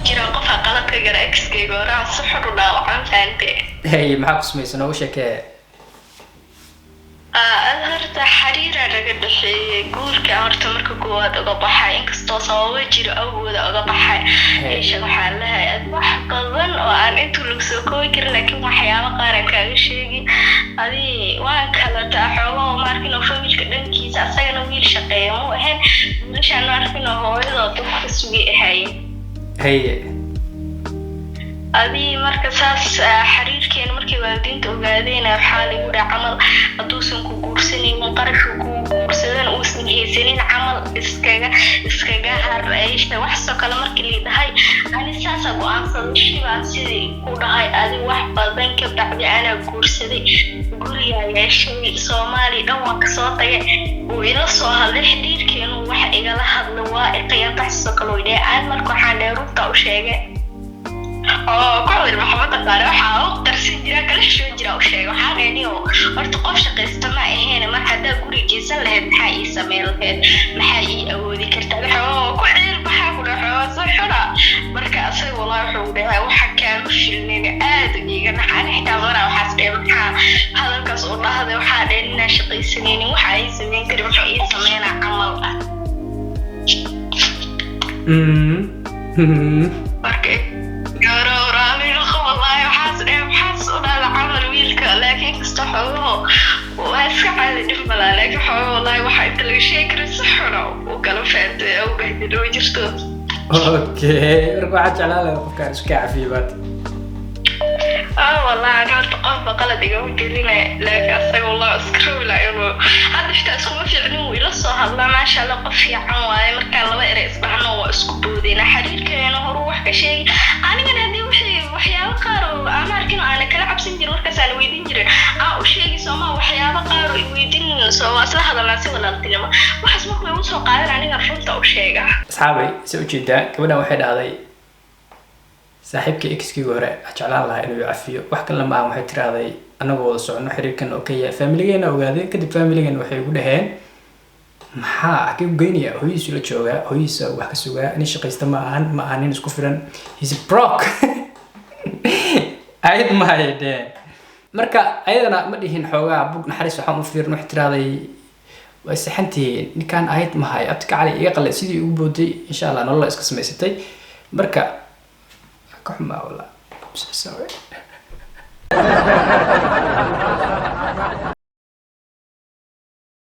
jira qof qalad ka gara ex-kayga hore si xor u dhaawacaan faante hey maxaa ku samaysan oo sheekee horta xiriir laga dhaxeeyay guurka horta marka koowaad uga baxay inkastoo sababo jiro awooda uga baxay eesha waxaa lahayd wax badan oo aan intuu lagu soo koobi karin laakiin waxyaabo qaar aan kaaga sheegi adii waan kala taaxoogo markii noo familka dhankiisa asagana wiil shaqeeyo ma ahayn wiilashaan markii noo hooyadoo dadka sugi ahay haye adii marka saas xiriirkeena markii waalidiinta ogaadeen waxaa lagu dhaca camal haduusan ku guursanaynin qarashku ku guursadan uusan haysanin camal iskaga haraysta wax soo kale markii la dhahay ani saasa go'aansaday shibaan sidii ku dhahay adi wax badan ka bacdi ana guursaday guriga yeeshay Soomaali dhan waan ka soo tagay oo ila soo hadlay xiriirkeenu wax igala hadlo waa iqiyada soo kale oo aan marka waxaan dheerunta u sheegay كل المحبات الطارئة وحاول ترسل جرا كل شيء جرا وشيء وحاجة ورت قف شقيس تما هنا ما حدا قولي جيسان له محاي سمير له محاي أو ذكرت له كل المحاول له صحرا مركز أصل والله حوله وحكى مش إني آدمي كان حنحتى مرة وحسب محا هذا القص والله هذا وحاجة لنا شقيس سنين وحاي سنين كده محاي سمينا عمل مركز رامي والله وحاسس هذا عمل ويلك لكن استحوه واسعى لجمله لكن والله وحيد لي شيء كرسحنا وقالوا فات او بهدلوا وجرتو اوكي رجعت على فكر ايش كعفي بات والله انا كنت قف قلد يقول لي لكن استغفر الله اسكروا لا انه هذا اشتا اسكو في علم ويلا سو هلا ما شاء الله قف fiican waaye marka laba eray isbaxno waa isku boodina xiriirkeena hor wax ka sheeg aniga hadii waxyaabo qaar oo aan arkin aan kala cabsan jirin markaas aan weydiin jiray u sheegi Soomaa waxyaabo qaar oo weydiin soo wasla hadalna si walaaltinimo waxas markuu uu soo qaadan aniga runta u sheega asxaabay soo jeeda gabadhan waxay dhahday saaxiibka ex-kii hore jeclaan lahaa inuu cafiyo wax kale ma aan waxay tiraahday anagoo wada socono xiriirkan oo kaya family-geena ogaadeen kadib family-geena waxay ugu dhaheen maxaa ka goynaya hooyisu la jooga hooyisa wax ka sugaa in shaqaysta ma ahan in isku filan he's broke ayad ma hayde marka ayadana ma dhihin xoogaa bug naxariis waxaan u fiirin wax tiraahday way saxantii ninkan ayad ma hay abta kale iga qalay sidii ugu booday insha Allah nolol iska samaysatay marka كحمة ولا